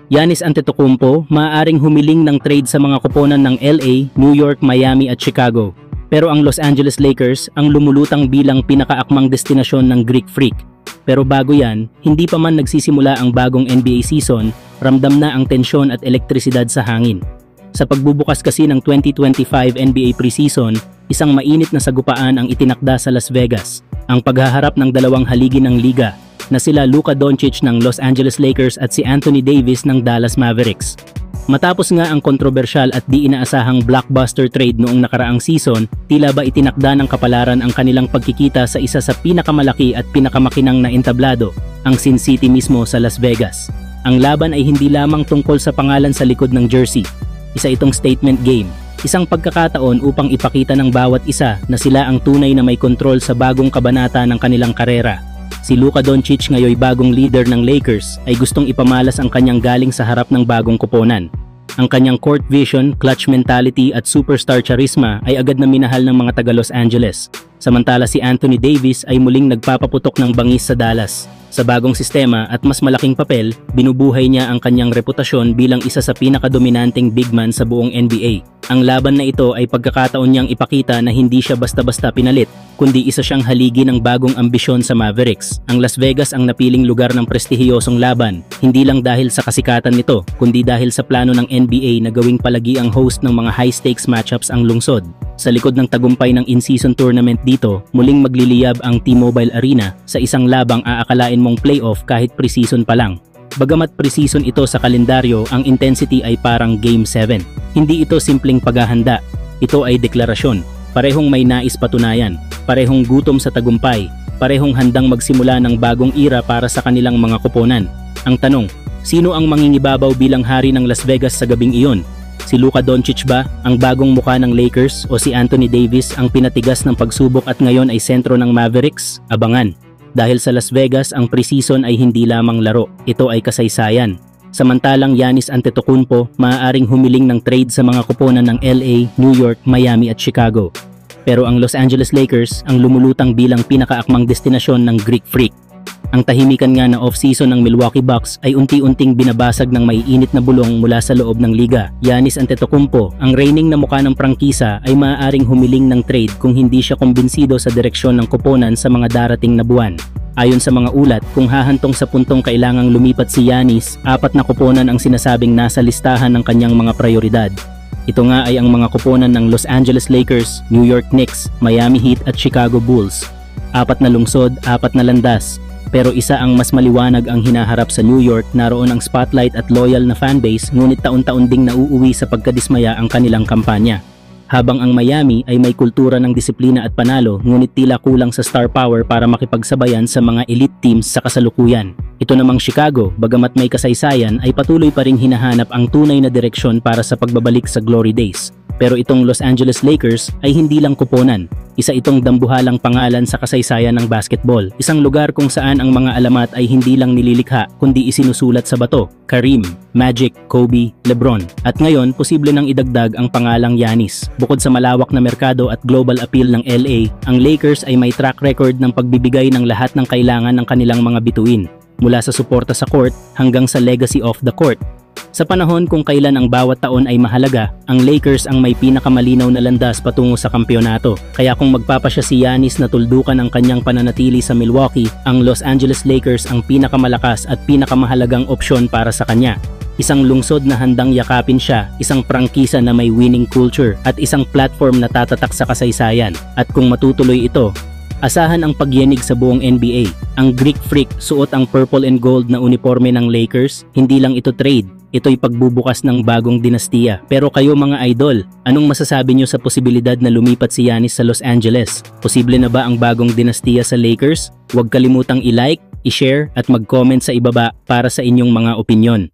Giannis Antetokounmpo maaaring humiling ng trade sa mga koponan ng LA, New York, Miami at Chicago. Pero ang Los Angeles Lakers ang lumulutang bilang pinakaakmang destinasyon ng Greek Freak. Pero bago yan, hindi pa man nagsisimula ang bagong NBA season, ramdam na ang tensyon at elektrisidad sa hangin. Sa pagbubukas kasi ng 2025 NBA preseason, isang mainit na sagupaan ang itinakda sa Las Vegas, ang paghaharap ng dalawang haligi ng liga, na sila Luka Doncic ng Los Angeles Lakers at si Anthony Davis ng Dallas Mavericks. Matapos nga ang kontrobersyal at di inaasahang blockbuster trade noong nakaraang season, tila ba itinakda ng kapalaran ang kanilang pagkikita sa isa sa pinakamalaki at pinakamakinang na entablado, ang Sin City mismo sa Las Vegas. Ang laban ay hindi lamang tungkol sa pangalan sa likod ng jersey. Isa itong statement game, isang pagkakataon upang ipakita ng bawat isa na sila ang tunay na may kontrol sa bagong kabanata ng kanilang karera. Si Luka Doncic, ngayoy bagong leader ng Lakers, ay gustong ipamalas ang kanyang galing sa harap ng bagong koponan. Ang kanyang court vision, clutch mentality at superstar charisma ay agad na minahal ng mga taga Los Angeles. Samantala si Anthony Davis ay muling nagpapaputok ng bangis sa Dallas. Sa bagong sistema at mas malaking papel, binubuhay niya ang kanyang reputasyon bilang isa sa pinakadominanteng big man sa buong NBA. Ang laban na ito ay pagkakataon niyang ipakita na hindi siya basta-basta pinalit, kundi isa siyang haligi ng bagong ambisyon sa Mavericks. Ang Las Vegas ang napiling lugar ng prestihiyosong laban, hindi lang dahil sa kasikatan nito, kundi dahil sa plano ng NBA na gawing palagi ang host ng mga high-stakes matchups ang lungsod. Sa likod ng tagumpay ng in-season tournament dito, muling magliliyab ang T-Mobile Arena sa isang labang aakalain mong playoff kahit preseason pa lang. Bagamat preseason ito sa kalendaryo, ang intensity ay parang Game 7. Hindi ito simpleng paghahanda, ito ay deklarasyon. Parehong may nais patunayan, parehong gutom sa tagumpay, parehong handang magsimula ng bagong era para sa kanilang mga koponan. Ang tanong, sino ang mangingibabaw bilang hari ng Las Vegas sa gabing iyon? Si Luka Doncic ba, ang bagong muka ng Lakers, o si Anthony Davis ang pinatigas ng pagsubok at ngayon ay sentro ng Mavericks? Abangan! Dahil sa Las Vegas, ang preseason ay hindi lamang laro, ito ay kasaysayan. Samantalang Giannis Antetokounmpo maaaring humiling ng trade sa mga koponan ng LA, New York, Miami at Chicago. Pero ang Los Angeles Lakers ang lumulutang bilang pinakaakmang destinasyon ng Greek Freak. Ang tahimikan nga na off-season ng Milwaukee Bucks ay unti-unting binabasag ng maiinit na bulong mula sa loob ng liga. Giannis Antetokounmpo, ang reigning na mukha ng prangkisa, ay maaaring humiling ng trade kung hindi siya kumbinsido sa direksyon ng koponan sa mga darating na buwan. Ayon sa mga ulat, kung hahantong sa puntong kailangang lumipat si Giannis, 4 na koponan ang sinasabing nasa listahan ng kanyang mga prioridad. Ito nga ay ang mga koponan ng Los Angeles Lakers, New York Knicks, Miami Heat at Chicago Bulls. 4 na lungsod, 4 na landas. Pero isa ang mas maliwanag ang hinaharap sa New York, naroon ang spotlight at loyal na fanbase, ngunit taon-taon ding nauuwi sa pagkadismaya ang kanilang kampanya. Habang ang Miami ay may kultura ng disiplina at panalo, ngunit tila kulang sa star power para makipagsabayan sa mga elite teams sa kasalukuyan. Ito namang Chicago, bagamat may kasaysayan, ay patuloy pa ring hinahanap ang tunay na direksyon para sa pagbabalik sa glory days. Pero itong Los Angeles Lakers ay hindi lang koponan. Isa itong dambuhalang pangalan sa kasaysayan ng basketball. Isang lugar kung saan ang mga alamat ay hindi lang nililikha kundi isinusulat sa bato. Kareem, Magic, Kobe, LeBron. At ngayon, posible nang idagdag ang pangalang Giannis. Bukod sa malawak na merkado at global appeal ng LA, ang Lakers ay may track record ng pagbibigay ng lahat ng kailangan ng kanilang mga bituin. Mula sa suporta sa court hanggang sa legacy off the court. Sa panahon kung kailan ang bawat taon ay mahalaga, ang Lakers ang may pinakamalinaw na landas patungo sa kampyonato. Kaya kung magpapasya si Giannis na tuldukan ang kanyang pananatili sa Milwaukee, ang Los Angeles Lakers ang pinakamalakas at pinakamahalagang opsyon para sa kanya. Isang lungsod na handang yakapin siya, isang prangkisa na may winning culture, at isang platform na tatatak sa kasaysayan. At kung matutuloy ito, asahan ang pagyenig sa buong NBA. Ang Greek Freak suot ang purple and gold na uniforme ng Lakers, hindi lang ito trade. Ito'y pagbubukas ng bagong dinastiya. Pero kayo mga idol, anong masasabi nyo sa posibilidad na lumipat si Giannis sa Los Angeles? Posible na ba ang bagong dinastiya sa Lakers? Huwag kalimutang i-like, i-share at mag-comment sa ibaba para sa inyong mga opinyon.